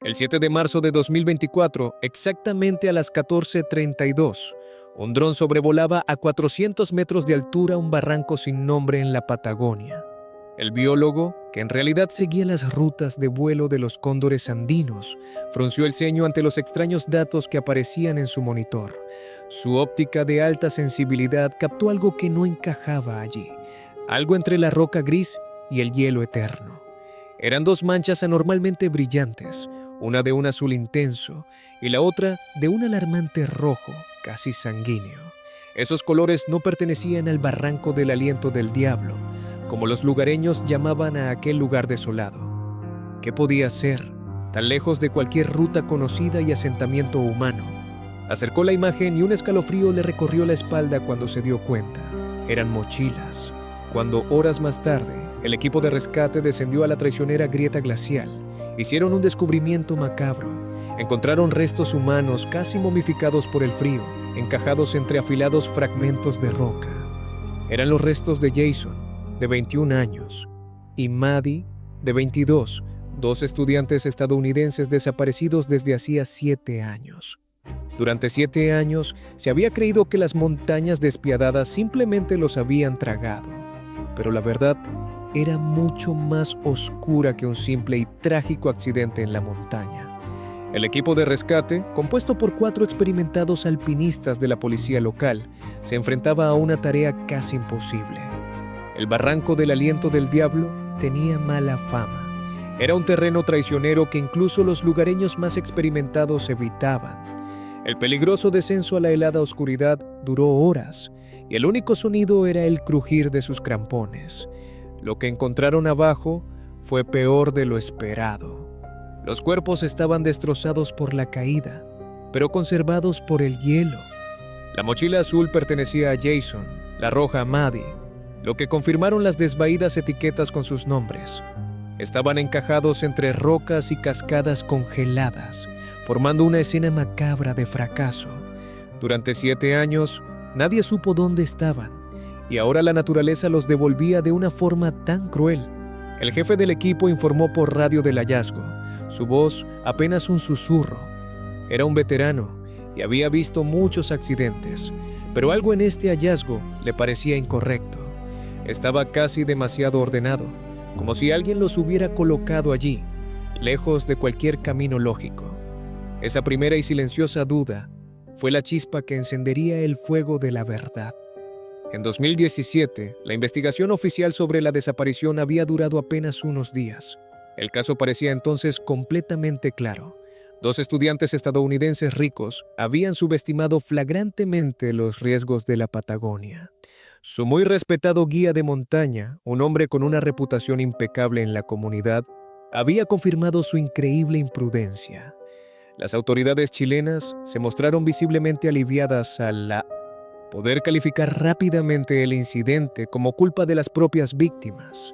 El 7 de marzo de 2024, exactamente a las 14:32, un dron sobrevolaba a 400 metros de altura un barranco sin nombre en la Patagonia. El biólogo, que en realidad seguía las rutas de vuelo de los cóndores andinos, frunció el ceño ante los extraños datos que aparecían en su monitor. Su óptica de alta sensibilidad captó algo que no encajaba allí, algo entre la roca gris y el hielo eterno. Eran dos manchas anormalmente brillantes, una de un azul intenso y la otra de un alarmante rojo, casi sanguíneo. Esos colores no pertenecían al barranco del aliento del diablo, como los lugareños llamaban a aquel lugar desolado. ¿Qué podía ser, tan lejos de cualquier ruta conocida y asentamiento humano? Acercó la imagen y un escalofrío le recorrió la espalda cuando se dio cuenta. Eran mochilas. Cuando, horas más tarde, el equipo de rescate descendió a la traicionera grieta glacial, hicieron un descubrimiento macabro. Encontraron restos humanos casi momificados por el frío, encajados entre afilados fragmentos de roca. Eran los restos de Jason, de 21 años, y Maddie, de 22, dos estudiantes estadounidenses desaparecidos desde hacía 7 años. Durante 7 años se había creído que las montañas despiadadas simplemente los habían tragado, pero la verdad era mucho más oscura que un simple y trágico accidente en la montaña. El equipo de rescate, compuesto por 4 experimentados alpinistas de la policía local, se enfrentaba a una tarea casi imposible. El barranco del aliento del diablo tenía mala fama. Era un terreno traicionero que incluso los lugareños más experimentados evitaban. El peligroso descenso a la helada oscuridad duró horas, y el único sonido era el crujir de sus crampones. Lo que encontraron abajo fue peor de lo esperado. Los cuerpos estaban destrozados por la caída, pero conservados por el hielo. La mochila azul pertenecía a Jason, la roja a Maddie, lo que confirmaron las desvaídas etiquetas con sus nombres. Estaban encajados entre rocas y cascadas congeladas, formando una escena macabra de fracaso. Durante 7 años, nadie supo dónde estaban, y ahora la naturaleza los devolvía de una forma tan cruel. El jefe del equipo informó por radio del hallazgo, su voz apenas un susurro. Era un veterano y había visto muchos accidentes, pero algo en este hallazgo le parecía incorrecto. Estaba casi demasiado ordenado, como si alguien los hubiera colocado allí, lejos de cualquier camino lógico. Esa primera y silenciosa duda fue la chispa que encendería el fuego de la verdad. En 2017, la investigación oficial sobre la desaparición había durado apenas unos días. El caso parecía entonces completamente claro. 2 estudiantes estadounidenses ricos habían subestimado flagrantemente los riesgos de la Patagonia. Su muy respetado guía de montaña, un hombre con una reputación impecable en la comunidad, había confirmado su increíble imprudencia. Las autoridades chilenas se mostraron visiblemente aliviadas al poder calificar rápidamente el incidente como culpa de las propias víctimas.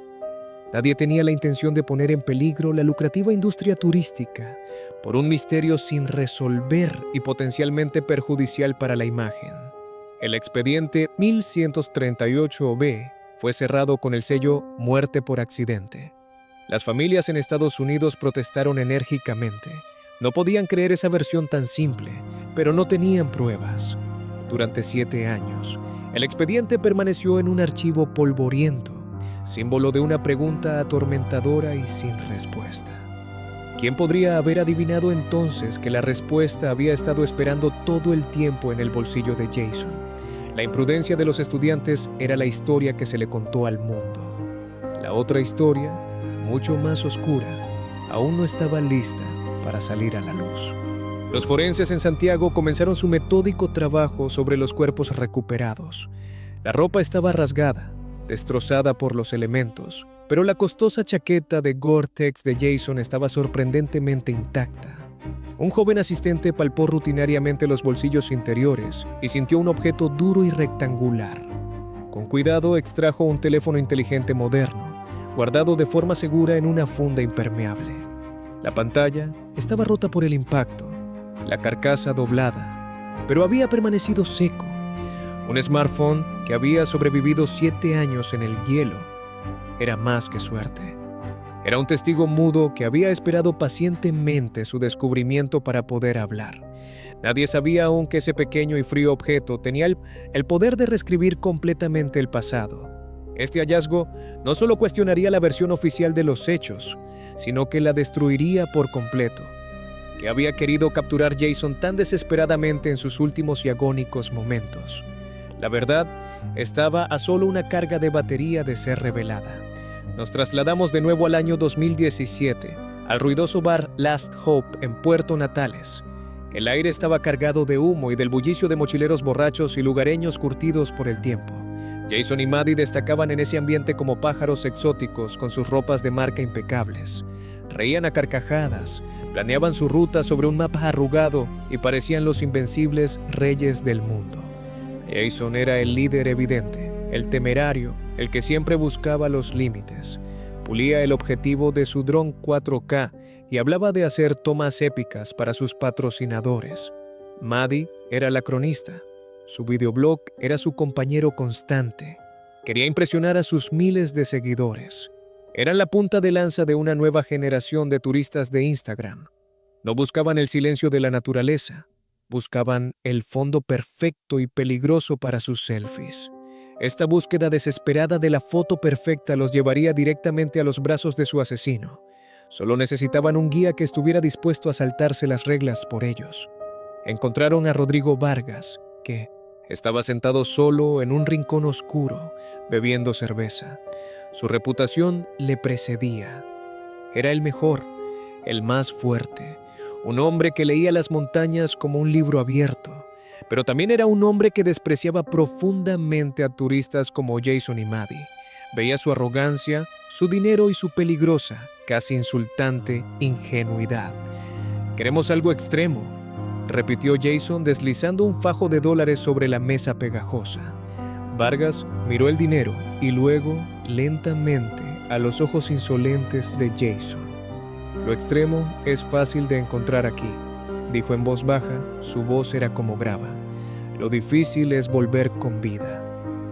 Nadie tenía la intención de poner en peligro la lucrativa industria turística por un misterio sin resolver y potencialmente perjudicial para la imagen. El expediente 1138-B fue cerrado con el sello «Muerte por accidente». Las familias en Estados Unidos protestaron enérgicamente. No podían creer esa versión tan simple, pero no tenían pruebas. Durante 7 años, el expediente permaneció en un archivo polvoriento, símbolo de una pregunta atormentadora y sin respuesta. ¿Quién podría haber adivinado entonces que la respuesta había estado esperando todo el tiempo en el bolsillo de Jason? La imprudencia de los estudiantes era la historia que se le contó al mundo. La otra historia, mucho más oscura, aún no estaba lista para salir a la luz. Los forenses en Santiago comenzaron su metódico trabajo sobre los cuerpos recuperados. La ropa estaba rasgada, destrozada por los elementos, pero la costosa chaqueta de Gore-Tex de Jason estaba sorprendentemente intacta. Un joven asistente palpó rutinariamente los bolsillos interiores y sintió un objeto duro y rectangular. Con cuidado extrajo un teléfono inteligente moderno, guardado de forma segura en una funda impermeable. La pantalla estaba rota por el impacto, la carcasa doblada, pero había permanecido seco. Un smartphone que había sobrevivido 7 años en el hielo era más que suerte. Era un testigo mudo que había esperado pacientemente su descubrimiento para poder hablar. Nadie sabía aún que ese pequeño y frío objeto tenía el poder de reescribir completamente el pasado. Este hallazgo no solo cuestionaría la versión oficial de los hechos, sino que la destruiría por completo. ¿Qué había querido capturar Jason tan desesperadamente en sus últimos y agónicos momentos? La verdad estaba a solo una carga de batería de ser revelada. Nos trasladamos de nuevo al año 2017, al ruidoso bar Last Hope en Puerto Natales. El aire estaba cargado de humo y del bullicio de mochileros borrachos y lugareños curtidos por el tiempo. Jason y Maddie destacaban en ese ambiente como pájaros exóticos con sus ropas de marca impecables. Reían a carcajadas, planeaban su ruta sobre un mapa arrugado y parecían los invencibles reyes del mundo. Jason era el líder evidente, el temerario, el que siempre buscaba los límites. Pulía el objetivo de su dron 4K y hablaba de hacer tomas épicas para sus patrocinadores. Maddie era la cronista. Su videoblog era su compañero constante. Quería impresionar a sus miles de seguidores. Eran la punta de lanza de una nueva generación de turistas de Instagram. No buscaban el silencio de la naturaleza, buscaban el fondo perfecto y peligroso para sus selfies. Esta búsqueda desesperada de la foto perfecta los llevaría directamente a los brazos de su asesino. Solo necesitaban un guía que estuviera dispuesto a saltarse las reglas por ellos. Encontraron a Rodrigo Vargas, que estaba sentado solo en un rincón oscuro, bebiendo cerveza. Su reputación le precedía. Era el mejor, el más fuerte, un hombre que leía las montañas como un libro abierto, pero también era un hombre que despreciaba profundamente a turistas como Jason y Maddie. Veía su arrogancia, su dinero y su peligrosa, casi insultante, ingenuidad. «Queremos algo extremo», repitió Jason deslizando un fajo de dólares sobre la mesa pegajosa. Vargas miró el dinero y luego, lentamente, a los ojos insolentes de Jason. «Lo extremo es fácil de encontrar aquí», dijo en voz baja, su voz era como grava. «Lo difícil es volver con vida».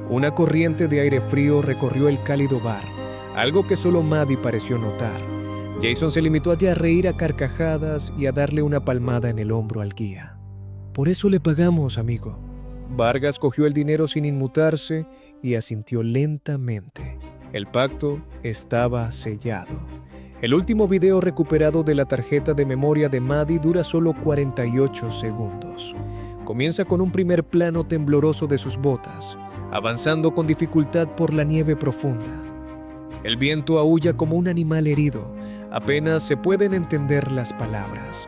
Una corriente de aire frío recorrió el cálido bar, algo que solo Maddie pareció notar. Jason se limitó a reír a carcajadas y a darle una palmada en el hombro al guía. «Por eso le pagamos, amigo». Vargas cogió el dinero sin inmutarse y asintió lentamente. El pacto estaba sellado. El último video recuperado de la tarjeta de memoria de Maddie dura solo 48 segundos. Comienza con un primer plano tembloroso de sus botas, avanzando con dificultad por la nieve profunda. El viento aúlla como un animal herido. Apenas se pueden entender las palabras.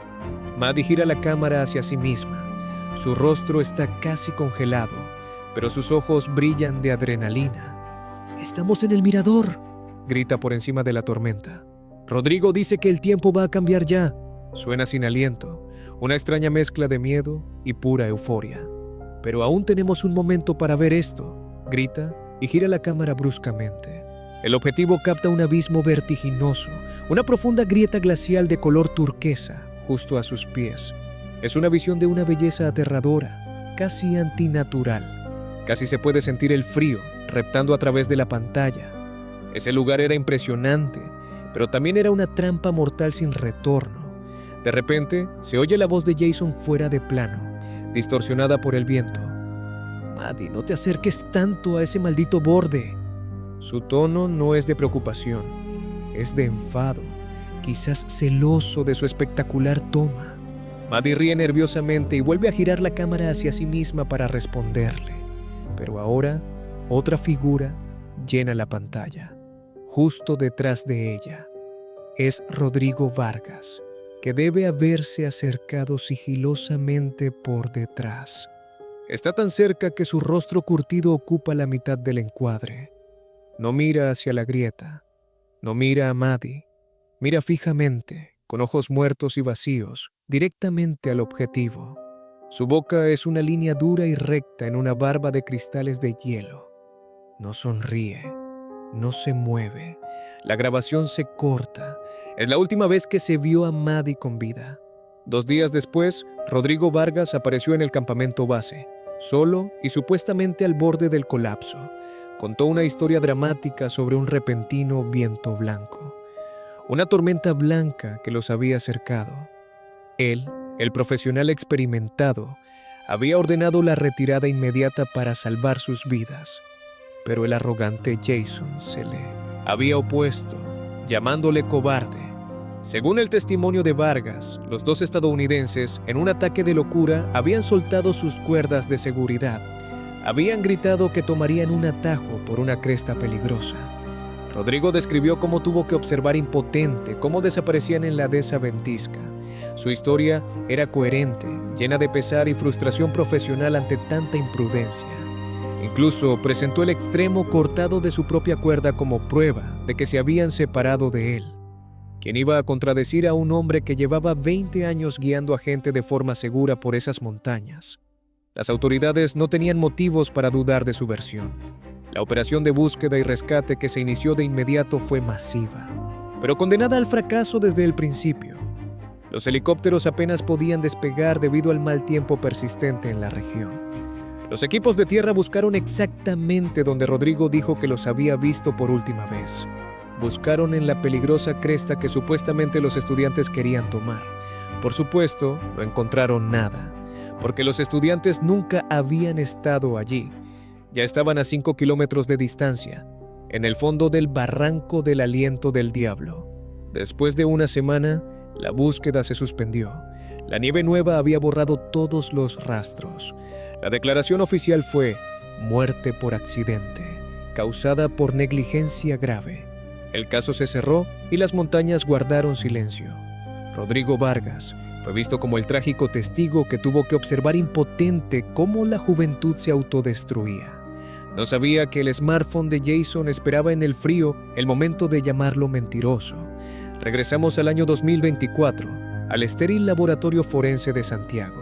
Maddie gira la cámara hacia sí misma. Su rostro está casi congelado, pero sus ojos brillan de adrenalina. «¡Estamos en el mirador!», grita por encima de la tormenta. «Rodrigo dice que el tiempo va a cambiar ya». Suena sin aliento, una extraña mezcla de miedo y pura euforia. «Pero aún tenemos un momento para ver esto», grita y gira la cámara bruscamente. El objetivo capta un abismo vertiginoso, una profunda grieta glacial de color turquesa justo a sus pies. Es una visión de una belleza aterradora, casi antinatural. Casi se puede sentir el frío reptando a través de la pantalla. Ese lugar era impresionante, pero también era una trampa mortal sin retorno. De repente, se oye la voz de Jason fuera de plano, distorsionada por el viento. «Maddie, no te acerques tanto a ese maldito borde». Su tono no es de preocupación, es de enfado, quizás celoso de su espectacular toma. Maddie ríe nerviosamente y vuelve a girar la cámara hacia sí misma para responderle. Pero ahora, otra figura llena la pantalla. Justo detrás de ella es Rodrigo Vargas, que debe haberse acercado sigilosamente por detrás. Está tan cerca que su rostro curtido ocupa la mitad del encuadre. No mira hacia la grieta, no mira a Maddie, mira fijamente, con ojos muertos y vacíos, directamente al objetivo. Su boca es una línea dura y recta en una barba de cristales de hielo. No sonríe, no se mueve. La grabación se corta. Es la última vez que se vio a Maddie con vida. 2 días después, Rodrigo Vargas apareció en el campamento base, solo y supuestamente al borde del colapso. Contó una historia dramática sobre un repentino viento blanco. una tormenta blanca que los había cercado. Él, el profesional experimentado, había ordenado la retirada inmediata para salvar sus vidas, pero el arrogante Jason se le había opuesto, llamándole cobarde. Según el testimonio de Vargas, los dos estadounidenses, en un ataque de locura, habían soltado sus cuerdas de seguridad. Habían gritado que tomarían un atajo por una cresta peligrosa. Rodrigo describió cómo tuvo que observar impotente cómo desaparecían en la dehesa ventisca. Su historia era coherente, llena de pesar y frustración profesional ante tanta imprudencia. Incluso presentó el extremo cortado de su propia cuerda como prueba de que se habían separado de él. ¿Quién iba a contradecir a un hombre que llevaba 20 años guiando a gente de forma segura por esas montañas? Las autoridades no tenían motivos para dudar de su versión. La operación de búsqueda y rescate que se inició de inmediato fue masiva, pero condenada al fracaso desde el principio. Los helicópteros apenas podían despegar debido al mal tiempo persistente en la región. Los equipos de tierra buscaron exactamente donde Rodrigo dijo que los había visto por última vez. Buscaron en la peligrosa cresta que supuestamente los estudiantes querían tomar. Por supuesto, no encontraron nada, porque los estudiantes nunca habían estado allí. Ya estaban a 5 kilómetros de distancia, en el fondo del barranco del Aliento del Diablo. Después de una semana, la búsqueda se suspendió. La nieve nueva había borrado todos los rastros. La declaración oficial fue muerte por accidente, causada por negligencia grave. El caso se cerró y las montañas guardaron silencio. Rodrigo Vargas fue visto como el trágico testigo que tuvo que observar impotente cómo la juventud se autodestruía. No sabía que el smartphone de Jason esperaba en el frío el momento de llamarlo mentiroso. Regresamos al año 2024, al estéril laboratorio forense de Santiago.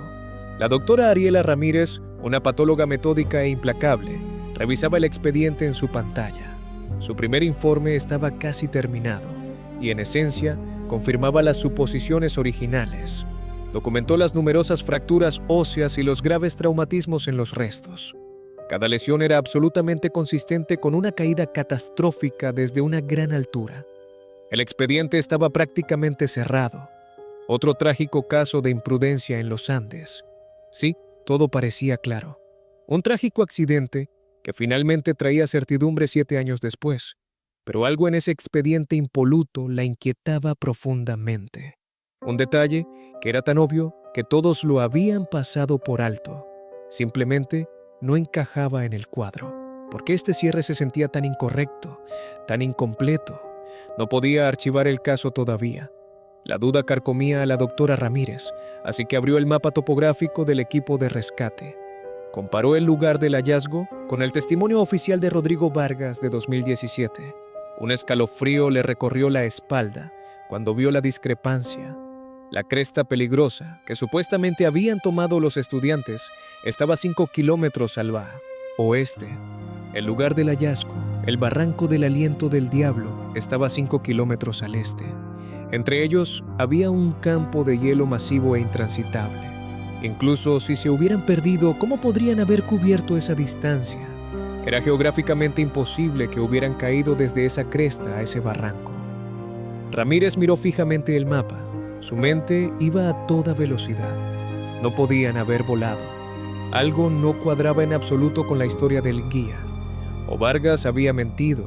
La doctora Ariela Ramírez, una patóloga metódica e implacable, revisaba el expediente en su pantalla. Su primer informe estaba casi terminado y, en esencia, confirmaba las suposiciones originales. Documentó las numerosas fracturas óseas y los graves traumatismos en los restos. Cada lesión era absolutamente consistente con una caída catastrófica desde una gran altura. El expediente estaba prácticamente cerrado. Otro trágico caso de imprudencia en los Andes. Sí, todo parecía claro. Un trágico accidente que finalmente traía certidumbre 7 años después. Pero algo en ese expediente impoluto la inquietaba profundamente. Un detalle que era tan obvio que todos lo habían pasado por alto. Simplemente no encajaba en el cuadro. ¿Por qué este cierre se sentía tan incorrecto, tan incompleto? No podía archivar el caso todavía. La duda carcomía a la doctora Ramírez, así que abrió el mapa topográfico del equipo de rescate. Comparó el lugar del hallazgo con el testimonio oficial de Rodrigo Vargas de 2017. Un escalofrío le recorrió la espalda cuando vio la discrepancia. La cresta peligrosa que supuestamente habían tomado los estudiantes estaba a 5 kilómetros al oeste. El lugar del hallazgo, el barranco del Aliento del Diablo, estaba a 5 kilómetros al este. Entre ellos había un campo de hielo masivo e intransitable. Incluso si se hubieran perdido, ¿cómo podrían haber cubierto esa distancia? Era geográficamente imposible que hubieran caído desde esa cresta a ese barranco. Ramírez miró fijamente el mapa. Su mente iba a toda velocidad. No podían haber volado. Algo no cuadraba en absoluto con la historia del guía. O Vargas había mentido,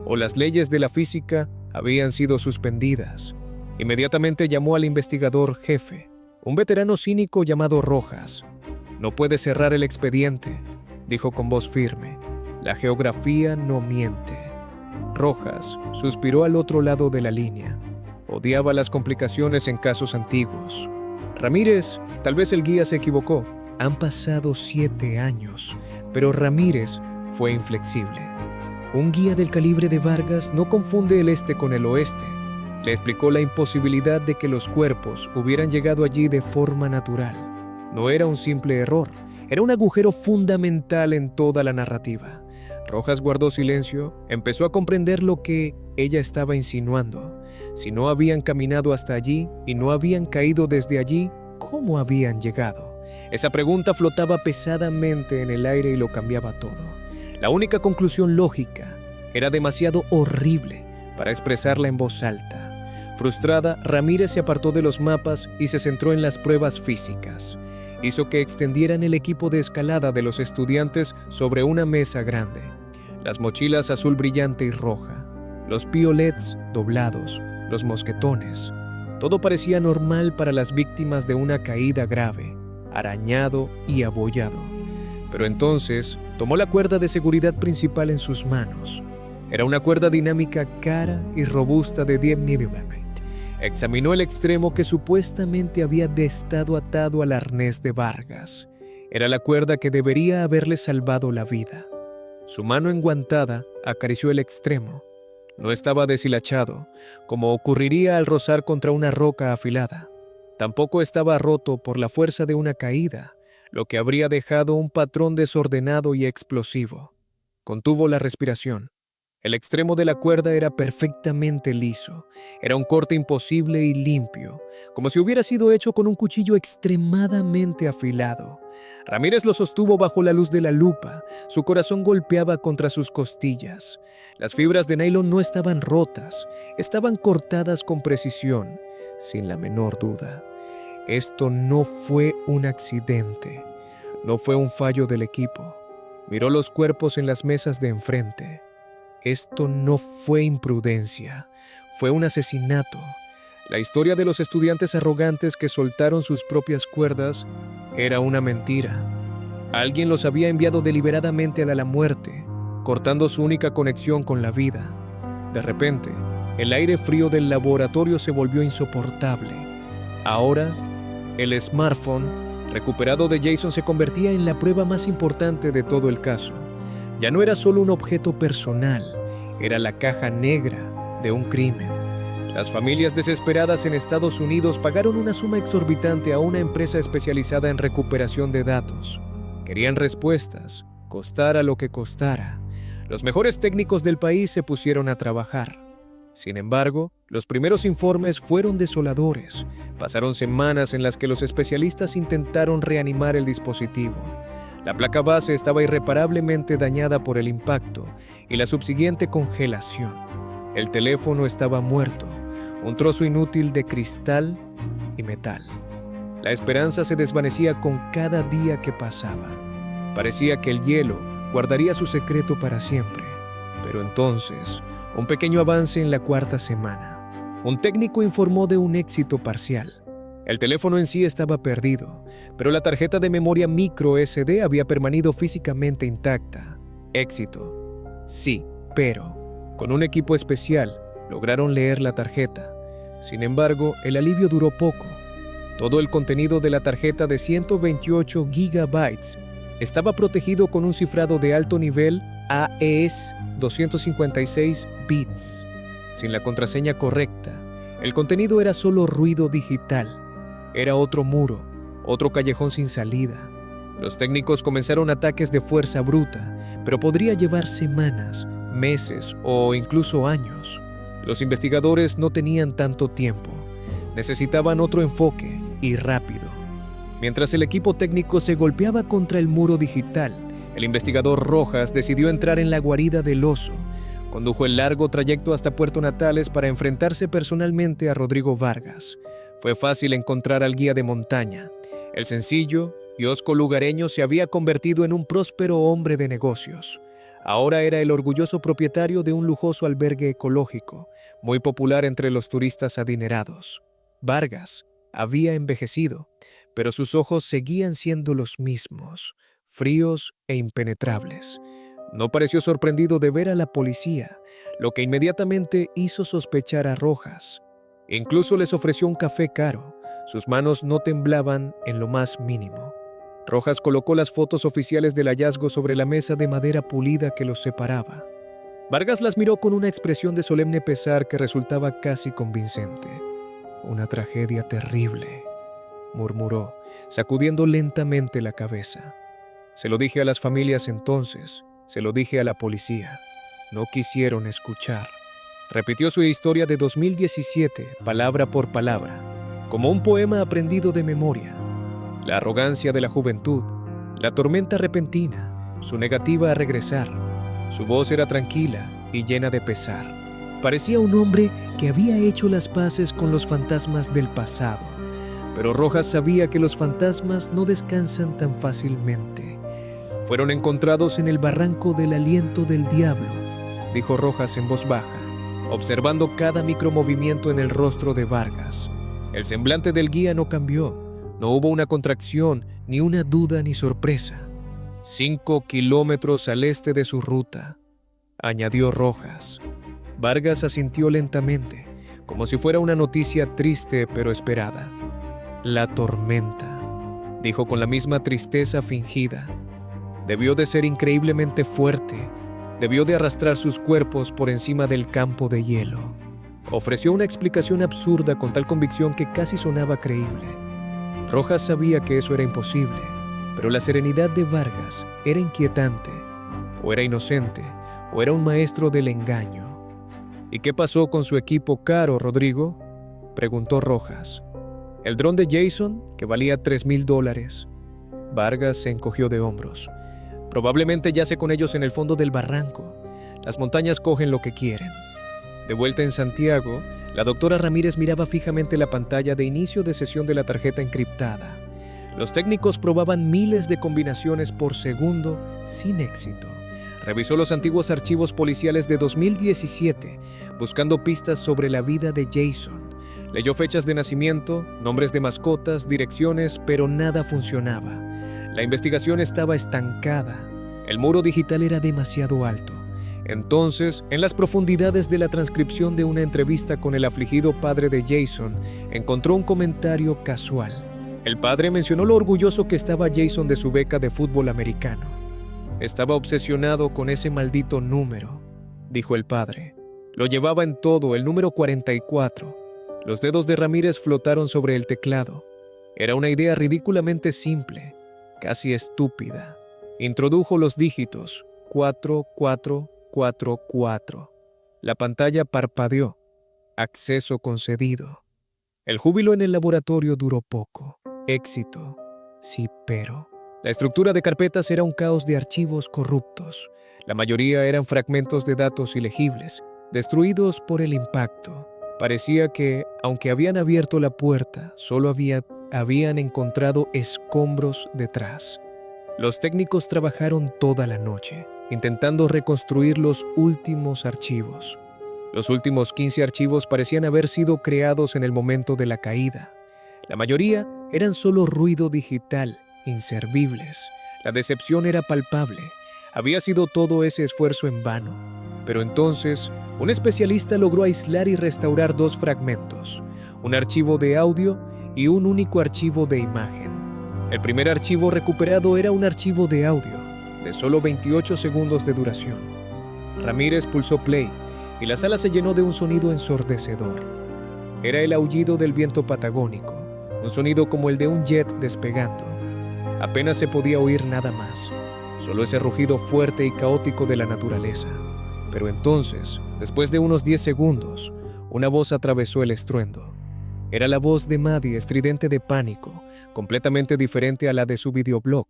o las leyes de la física habían sido suspendidas. Inmediatamente llamó al investigador jefe, un veterano cínico llamado Rojas. «No puede cerrar el expediente», dijo con voz firme. «La geografía no miente». Rojas suspiró al otro lado de la línea. Odiaba las complicaciones en casos antiguos. Ramírez, tal vez el guía se equivocó. Han pasado 7 años, pero Ramírez fue inflexible. Un guía del calibre de Vargas no confunde el este con el oeste. Le explicó la imposibilidad de que los cuerpos hubieran llegado allí de forma natural. No era un simple error, era un agujero fundamental en toda la narrativa. Rojas guardó silencio, empezó a comprender lo que ella estaba insinuando. Si no habían caminado hasta allí y no habían caído desde allí, ¿cómo habían llegado? Esa pregunta flotaba pesadamente en el aire y lo cambiaba todo. La única conclusión lógica era demasiado horrible para expresarla en voz alta. Frustrada, Ramírez se apartó de los mapas y se centró en las pruebas físicas. Hizo que extendieran el equipo de escalada de los estudiantes sobre una mesa grande. Las mochilas azul brillante y roja, los piolets doblados, los mosquetones. Todo parecía normal para las víctimas de una caída grave, arañado y abollado. Pero entonces tomó la cuerda de seguridad principal en sus manos. Era una cuerda dinámica cara y robusta de 10 mm. Examinó el extremo que supuestamente había estado atado al arnés de Vargas. Era la cuerda que debería haberle salvado la vida. Su mano enguantada acarició el extremo. No estaba deshilachado, como ocurriría al rozar contra una roca afilada. Tampoco estaba roto por la fuerza de una caída, lo que habría dejado un patrón desordenado y explosivo. Contuvo la respiración. El extremo de la cuerda era perfectamente liso. Era un corte imposible y limpio, como si hubiera sido hecho con un cuchillo extremadamente afilado. Ramírez lo sostuvo bajo la luz de la lupa. Su corazón golpeaba contra sus costillas. Las fibras de nylon no estaban rotas, estaban cortadas con precisión, sin la menor duda. Esto no fue un accidente, no fue un fallo del equipo. Miró los cuerpos en las mesas de enfrente. Esto no fue imprudencia, fue un asesinato. La historia de los estudiantes arrogantes que soltaron sus propias cuerdas era una mentira. Alguien los había enviado deliberadamente a la muerte, cortando su única conexión con la vida. De repente, el aire frío del laboratorio se volvió insoportable. Ahora, el smartphone recuperado de Jason se convertía en la prueba más importante de todo el caso. Ya no era solo un objeto personal, era la caja negra de un crimen. Las familias desesperadas en Estados Unidos pagaron una suma exorbitante a una empresa especializada en recuperación de datos. Querían respuestas, costara lo que costara. Los mejores técnicos del país se pusieron a trabajar. Sin embargo, los primeros informes fueron desoladores. Pasaron semanas en las que los especialistas intentaron reanimar el dispositivo. La placa base estaba irreparablemente dañada por el impacto y la subsiguiente congelación. El teléfono estaba muerto, un trozo inútil de cristal y metal. La esperanza se desvanecía con cada día que pasaba. Parecía que el hielo guardaría su secreto para siempre. Pero entonces, un pequeño avance en la cuarta semana. Un técnico informó de un éxito parcial. El teléfono en sí estaba perdido, pero la tarjeta de memoria micro SD había permanecido físicamente intacta. Éxito. Sí, pero, con un equipo especial, lograron leer la tarjeta. Sin embargo, el alivio duró poco. Todo el contenido de la tarjeta de 128 gigabytes estaba protegido con un cifrado de alto nivel AES 256 bits. Sin la contraseña correcta, el contenido era solo ruido digital. Era otro muro, otro callejón sin salida. Los técnicos comenzaron ataques de fuerza bruta, pero podría llevar semanas, meses o incluso años. Los investigadores no tenían tanto tiempo. Necesitaban otro enfoque y rápido. Mientras el equipo técnico se golpeaba contra el muro digital, el investigador Rojas decidió entrar en la guarida del oso. Condujo el largo trayecto hasta Puerto Natales para enfrentarse personalmente a Rodrigo Vargas. Fue fácil encontrar al guía de montaña. El sencillo y hosco lugareño se había convertido en un próspero hombre de negocios. Ahora era el orgulloso propietario de un lujoso albergue ecológico, muy popular entre los turistas adinerados. Vargas había envejecido, pero sus ojos seguían siendo los mismos, fríos e impenetrables. No pareció sorprendido de ver a la policía, lo que inmediatamente hizo sospechar a Rojas. Incluso les ofreció un café caro. Sus manos no temblaban en lo más mínimo. Rojas colocó las fotos oficiales del hallazgo sobre la mesa de madera pulida que los separaba. Vargas las miró con una expresión de solemne pesar que resultaba casi convincente. «Una tragedia terrible», murmuró, sacudiendo lentamente la cabeza. «Se lo dije a las familias entonces, se lo dije a la policía. No quisieron escuchar». Repitió su historia de 2017, palabra por palabra, como un poema aprendido de memoria. La arrogancia de la juventud, la tormenta repentina, su negativa a regresar. Su voz era tranquila y llena de pesar. Parecía un hombre que había hecho las paces con los fantasmas del pasado. Pero Rojas sabía que los fantasmas no descansan tan fácilmente. Fueron encontrados en el barranco del aliento del diablo, dijo Rojas en voz baja, observando cada micromovimiento en el rostro de Vargas. El semblante del guía no cambió, no hubo una contracción, ni una duda ni sorpresa. 5 kilómetros al este de su ruta, añadió Rojas. Vargas asintió lentamente, como si fuera una noticia triste pero esperada. La tormenta, dijo con la misma tristeza fingida. Debió de ser increíblemente fuerte, debió de arrastrar sus cuerpos por encima del campo de hielo. Ofreció una explicación absurda con tal convicción que casi sonaba creíble. Rojas sabía que eso era imposible, pero la serenidad de Vargas era inquietante. O era inocente, o era un maestro del engaño. ¿Y qué pasó con su equipo caro, Rodrigo?, preguntó Rojas. El dron de Jason, que valía $3,000. Vargas se encogió de hombros. Probablemente yace con ellos en el fondo del barranco. Las montañas cogen lo que quieren. De vuelta en Santiago, la doctora Ramírez miraba fijamente la pantalla de inicio de sesión de la tarjeta encriptada. Los técnicos probaban miles de combinaciones por segundo sin éxito. Revisó los antiguos archivos policiales de 2017, buscando pistas sobre la vida de Jason. Leyó fechas de nacimiento, nombres de mascotas, direcciones, pero nada funcionaba. La investigación estaba estancada. El muro digital era demasiado alto. Entonces, en las profundidades de la transcripción de una entrevista con el afligido padre de Jason, encontró un comentario casual. El padre mencionó lo orgulloso que estaba Jason de su beca de fútbol americano. Estaba obsesionado con ese maldito número, dijo el padre. Lo llevaba en todo, el número 44. Los dedos de Ramírez flotaron sobre el teclado. Era una idea ridículamente simple, casi estúpida. Introdujo los dígitos 4444. La pantalla parpadeó. Acceso concedido. El júbilo en el laboratorio duró poco. Éxito. Sí, pero... La estructura de carpetas era un caos de archivos corruptos. La mayoría eran fragmentos de datos ilegibles, destruidos por el impacto. Parecía que, aunque habían abierto la puerta, solo habían encontrado escombros detrás. Los técnicos trabajaron toda la noche, intentando reconstruir los últimos archivos. Los últimos 15 archivos parecían haber sido creados en el momento de la caída. La mayoría eran solo ruido digital, inservibles. La decepción era palpable. Había sido todo ese esfuerzo en vano. Pero entonces, un especialista logró aislar y restaurar 2 fragmentos, un archivo de audio y un único archivo de imagen. El primer archivo recuperado era un archivo de audio, de solo 28 segundos de duración. Ramírez pulsó play y la sala se llenó de un sonido ensordecedor. Era el aullido del viento patagónico, un sonido como el de un jet despegando. Apenas se podía oír nada más, solo ese rugido fuerte y caótico de la naturaleza. Pero entonces, después de unos 10 segundos, una voz atravesó el estruendo. Era la voz de Maddie, estridente de pánico, completamente diferente a la de su videoblog.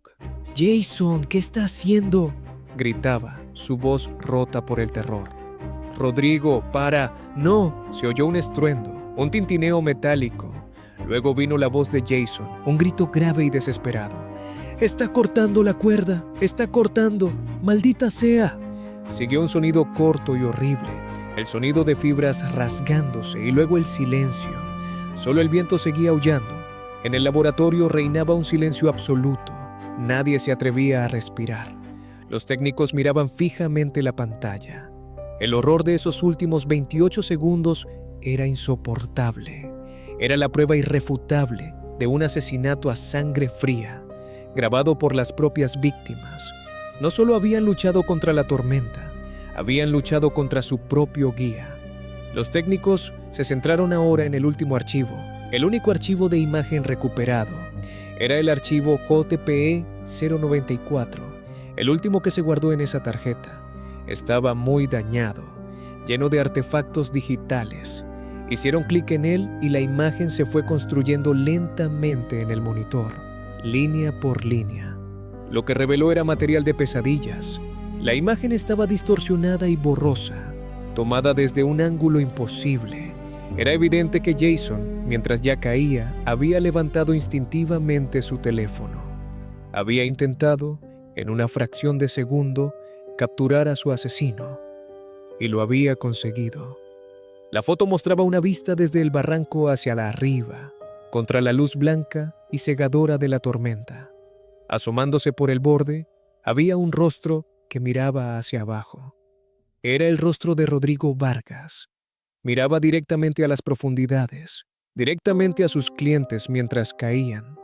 «Jason, ¿qué está haciendo?», gritaba, su voz rota por el terror. «Rodrigo, para, no», se oyó un estruendo, un tintineo metálico. Luego vino la voz de Jason, un grito grave y desesperado. «Está cortando la cuerda, está cortando, maldita sea». Siguió un sonido corto y horrible, el sonido de fibras rasgándose y luego el silencio. Solo el viento seguía aullando. En el laboratorio reinaba un silencio absoluto. Nadie se atrevía a respirar. Los técnicos miraban fijamente la pantalla. El horror de esos últimos 28 segundos era insoportable. Era la prueba irrefutable de un asesinato a sangre fría, grabado por las propias víctimas. No solo habían luchado contra la tormenta, habían luchado contra su propio guía. Los técnicos se centraron ahora en el último archivo, el único archivo de imagen recuperado. Era el archivo JPE 094, el último que se guardó en esa tarjeta. Estaba muy dañado, lleno de artefactos digitales. Hicieron clic en él y la imagen se fue construyendo lentamente en el monitor, línea por línea. Lo que reveló era material de pesadillas. La imagen estaba distorsionada y borrosa. tomada desde un ángulo imposible. Era evidente que Jason, mientras ya caía, había levantado instintivamente su teléfono. Había intentado, en una fracción de segundo, capturar a su asesino. Y lo había conseguido. La foto mostraba una vista desde el barranco hacia la arriba, contra la luz blanca y cegadora de la tormenta. Asomándose por el borde, había un rostro que miraba hacia abajo. Era el rostro de Rodrigo Vargas. Miraba directamente a las profundidades, directamente a sus clientes mientras caían.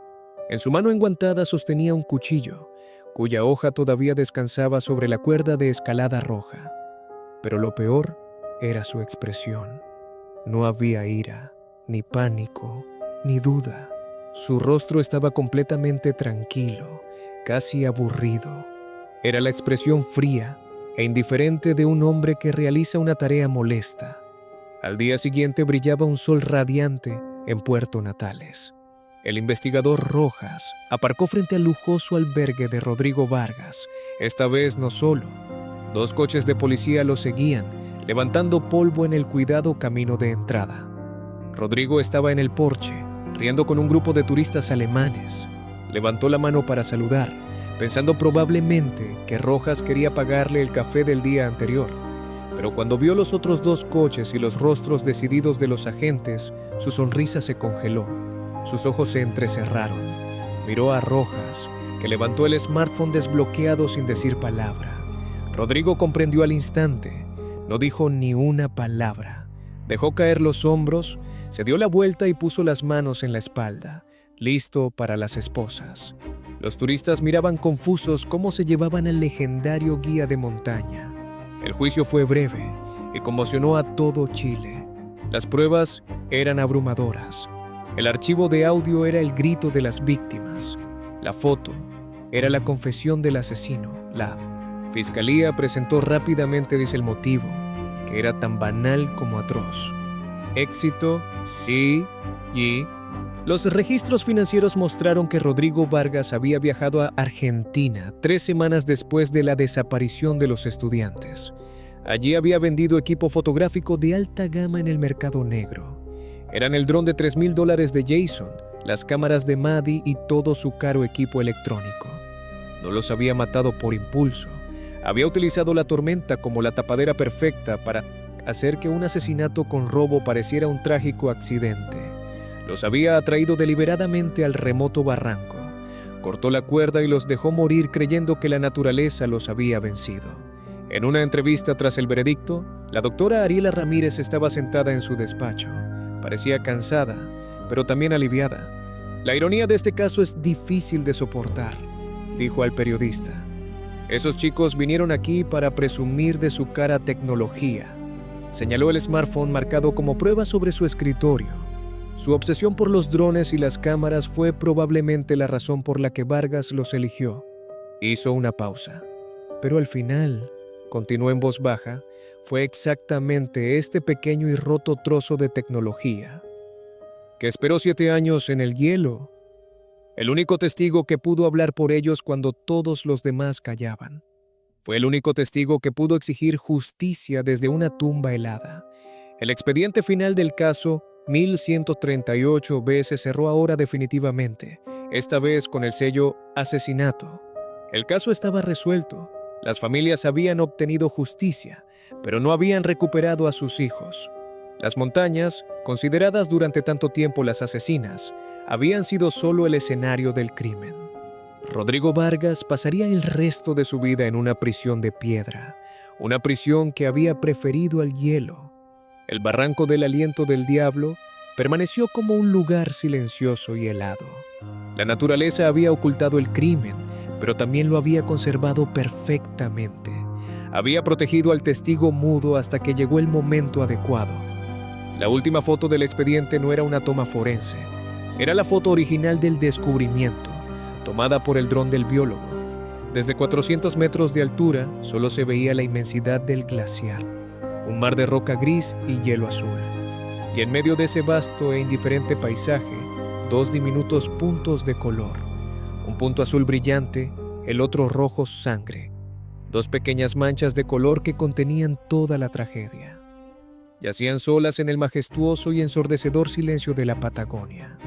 En su mano enguantada sostenía un cuchillo, cuya hoja todavía descansaba sobre la cuerda de escalada roja. Pero lo peor era su expresión. No había ira, ni pánico, ni duda. Su rostro estaba completamente tranquilo, casi aburrido. Era la expresión fría e indiferente de un hombre que realiza una tarea molesta. Al día siguiente brillaba un sol radiante en Puerto Natales. El investigador Rojas aparcó frente al lujoso albergue de Rodrigo Vargas. Esta vez no solo. 2 coches de policía lo seguían, levantando polvo en el cuidado camino de entrada. Rodrigo estaba en el porche, riendo con un grupo de turistas alemanes. Levantó la mano para saludar, pensando probablemente que Rojas quería pagarle el café del día anterior. Pero cuando vio los otros 2 coches y los rostros decididos de los agentes, su sonrisa se congeló. Sus ojos se entrecerraron. Miró a Rojas, que levantó el smartphone desbloqueado sin decir palabra. Rodrigo comprendió al instante. No dijo ni una palabra. Dejó caer los hombros, se dio la vuelta y puso las manos en la espalda, listo para las esposas. Los turistas miraban confusos cómo se llevaban al legendario guía de montaña. El juicio fue breve y conmocionó a todo Chile. Las pruebas eran abrumadoras. El archivo de audio era el grito de las víctimas. La foto era la confesión del asesino. La fiscalía presentó rápidamente el motivo, que era tan banal como atroz. Éxito, sí, y... Los registros financieros mostraron que Rodrigo Vargas había viajado a Argentina 3 semanas después de la desaparición de los estudiantes. Allí había vendido equipo fotográfico de alta gama en el mercado negro. Eran el dron de $3,000 de Jason, las cámaras de Maddie y todo su caro equipo electrónico. No los había matado por impulso. Había utilizado la tormenta como la tapadera perfecta para hacer que un asesinato con robo pareciera un trágico accidente. Los había atraído deliberadamente al remoto barranco. Cortó la cuerda y los dejó morir creyendo que la naturaleza los había vencido. En una entrevista tras el veredicto, la doctora Ariela Ramírez estaba sentada en su despacho. Parecía cansada, pero también aliviada. La ironía de este caso es difícil de soportar, dijo al periodista. Esos chicos vinieron aquí para presumir de su cara tecnología. Señaló el smartphone marcado como prueba sobre su escritorio. Su obsesión por los drones y las cámaras fue probablemente la razón por la que Vargas los eligió. Hizo una pausa. Pero al final, continuó en voz baja, fue exactamente este pequeño y roto trozo de tecnología que esperó 7 años en el hielo. El único testigo que pudo hablar por ellos cuando todos los demás callaban. Fue el único testigo que pudo exigir justicia desde una tumba helada. El expediente final del caso 1138B se cerró ahora definitivamente, esta vez con el sello asesinato. El caso estaba resuelto. Las familias habían obtenido justicia, pero no habían recuperado a sus hijos. Las montañas, consideradas durante tanto tiempo las asesinas, habían sido solo el escenario del crimen. Rodrigo Vargas pasaría el resto de su vida en una prisión de piedra, una prisión que había preferido al hielo. El barranco del Aliento del Diablo permaneció como un lugar silencioso y helado. La naturaleza había ocultado el crimen, pero también lo había conservado perfectamente. Había protegido al testigo mudo hasta que llegó el momento adecuado. La última foto del expediente no era una toma forense. Era la foto original del descubrimiento, tomada por el dron del biólogo. Desde 400 metros de altura solo se veía la inmensidad del glaciar, un mar de roca gris y hielo azul. Y en medio de ese vasto e indiferente paisaje, 2 diminutos puntos de color. Un punto azul brillante, el otro rojo sangre. 2 pequeñas manchas de color que contenían toda la tragedia. Yacían solas en el majestuoso y ensordecedor silencio de la Patagonia.